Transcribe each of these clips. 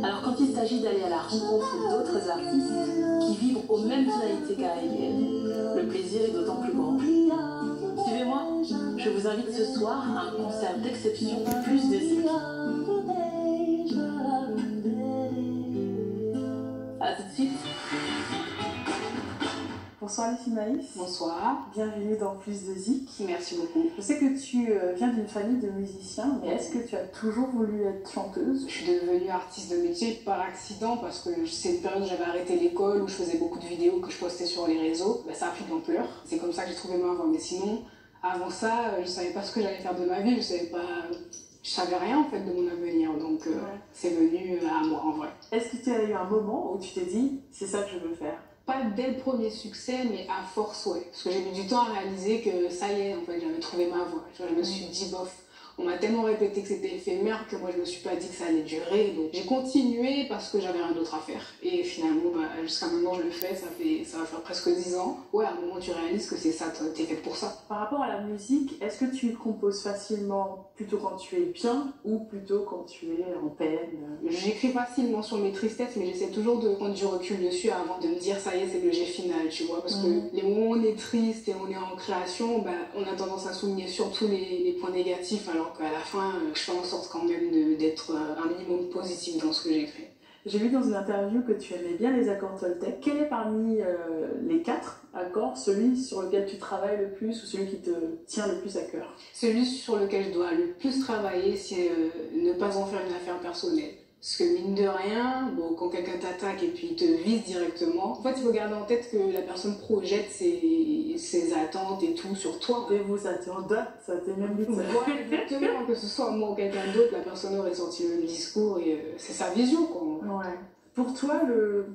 Alors quand il s'agit d'aller à la rencontre d'autres artistes qui vibrent aux mêmes tonalités caribéennes, le plaisir est d'autant plus grand. Suivez-moi, je vous invite ce soir à un concert d'exception Plus de Zik. A tout de suite. Bonsoir les Maïs. Bonsoir. Bienvenue dans Plus de Zik. Merci beaucoup. Je sais que tu viens d'une famille de musiciens, mais est-ce que tu as toujours voulu être chanteuse? Je suis devenue artiste de métier par accident parce que c'est une période où j'avais arrêté l'école, où je faisais beaucoup de vidéos que je postais sur les réseaux. Ça a pris de l'ampleur. C'est comme ça que j'ai trouvé ma voie. Mais sinon, avant ça, je savais pas ce que j'allais faire de ma vie. Je savais rien en fait de mon avenir. Donc c'est venu à moi en vrai. Est-ce que tu as eu un moment où tu t'es dit, c'est ça que je veux faire? Pas dès le premier succès, mais à force, ouais. Parce que j'ai mis du temps à réaliser que ça y est, en fait, j'avais trouvé ma voie. Je me suis dit, bof, on m'a tellement répété que c'était éphémère que moi, je me suis pas dit que ça allait durer. Donc, j'ai continué parce que j'avais rien d'autre à faire. Et finalement, jusqu'à maintenant, je le fais. Ça va faire presque 10 ans. Ouais, à un moment, tu réalises que c'est ça, t'es faite pour ça. Par rapport à la musique, est-ce que tu composes facilement plutôt quand tu es bien ou plutôt quand tu es en peine? J'écris facilement sur mes tristesses, mais j'essaie toujours de prendre du recul dessus avant de me dire ça y est, c'est le jet final, tu vois. Parce que les moments où on est triste et on est en création, on a tendance à souligner surtout les points négatifs, alors qu'à la fin, je fais en sorte quand même d'être un minimum positif dans ce que j'écris. J'ai vu dans une interview que tu aimais bien les accords Toltec. Quel est parmi les 4 accords celui sur lequel tu travailles le plus ou celui qui te tient le plus à cœur? Celui sur lequel je dois le plus travailler, c'est ne pas en faire une affaire personnelle. Parce que mine de rien, quand quelqu'un t'attaque et puis te vise directement, en fait il faut garder en tête que la personne projette ses attentes et tout sur toi. Et vous attendez, ça t'est même vite. Voilà, exactement, que ce soit moi ou quelqu'un d'autre, la personne aurait sorti le même discours et c'est sa vision quoi. Ouais. Pour toi, le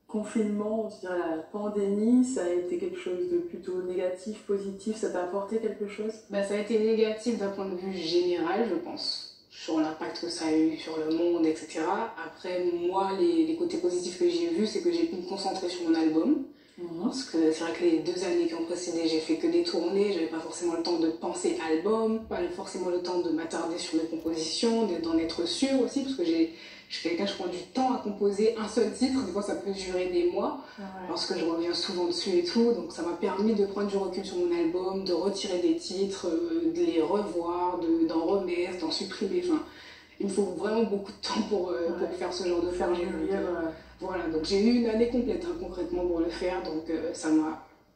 confinement, je dirais la pandémie, ça a été quelque chose de plutôt négatif, positif, ça t'a apporté quelque chose? Ça a été négatif d'un point de vue général, je pense. Sur l'impact que ça a eu sur le monde, etc. Après, moi, les côtés positifs que j'ai vus, c'est que j'ai pu me concentrer sur mon album. Parce que c'est vrai que les 2 années qui ont précédé, j'ai fait que des tournées, j'avais pas forcément le temps de penser album, pas forcément le temps de m'attarder sur mes compositions, d'en être sûre aussi, parce que je suis quelqu'un, je prends du temps à composer un seul titre, des fois ça peut durer des mois, parce que je reviens souvent dessus et tout, donc ça m'a permis de prendre du recul sur mon album, de retirer des titres, de les revoir, d'en remettre, d'en supprimer, enfin, il me faut vraiment beaucoup de temps pour faire ce genre de projet. Voilà, donc j'ai eu une année complète concrètement pour le faire, donc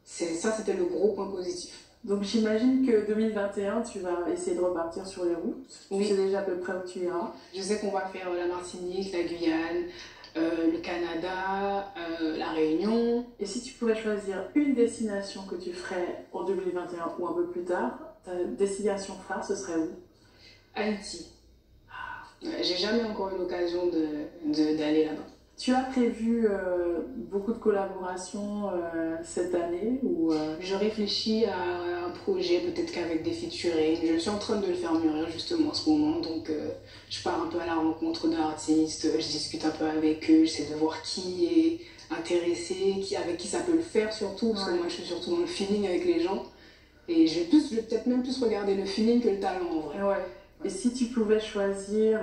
c'était le gros point positif. Donc j'imagine que 2021, tu vas essayer de repartir sur les routes. Oui. Tu sais déjà à peu près où tu iras. Je sais qu'on va faire la Martinique, la Guyane, le Canada, la Réunion. Et si tu pouvais choisir une destination que tu ferais en 2021 ou un peu plus tard, ta destination phare, ce serait où? Haïti. J'ai jamais encore eu l'occasion d'aller là-bas. Tu as prévu beaucoup de collaborations cette année ou Je réfléchis à un projet, peut-être qu'avec des featuring. Je suis en train de le faire mûrir justement en ce moment. Donc je pars un peu à la rencontre d'artistes, je discute un peu avec eux, j'essaie de voir qui est intéressé, avec qui ça peut le faire surtout. Parce que moi je suis surtout dans le feeling avec les gens. Et je vais peut-être même plus regarder le feeling que le talent en vrai. Ouais. Et si tu pouvais choisir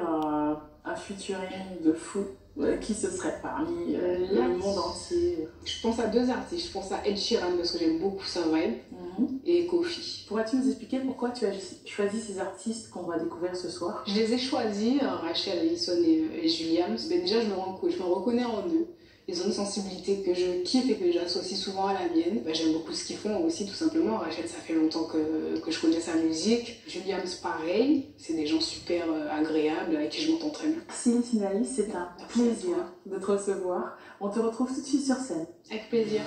un featuring de fou, qui ce serait parmi le monde entier? Je pense à 2 artistes. Je pense à Ed Sheeran parce que j'aime beaucoup sa vibe et Kofi. Pourrais-tu nous expliquer pourquoi tu as choisi ces artistes qu'on va découvrir ce soir? Je les ai choisis, Rachel, Ellison et Juliam. Déjà, je me reconnais en eux. Ils ont une sensibilité que je kiffe et que j'associe souvent à la mienne. J'aime beaucoup ce qu'ils font aussi, tout simplement. Rachel, ça fait longtemps que je connais sa musique. Julian, c'est pareil. C'est des gens super agréables avec qui je m'entends très bien. Merci Tinaïs, c'est un plaisir de te recevoir. On te retrouve tout de suite sur scène. Avec plaisir.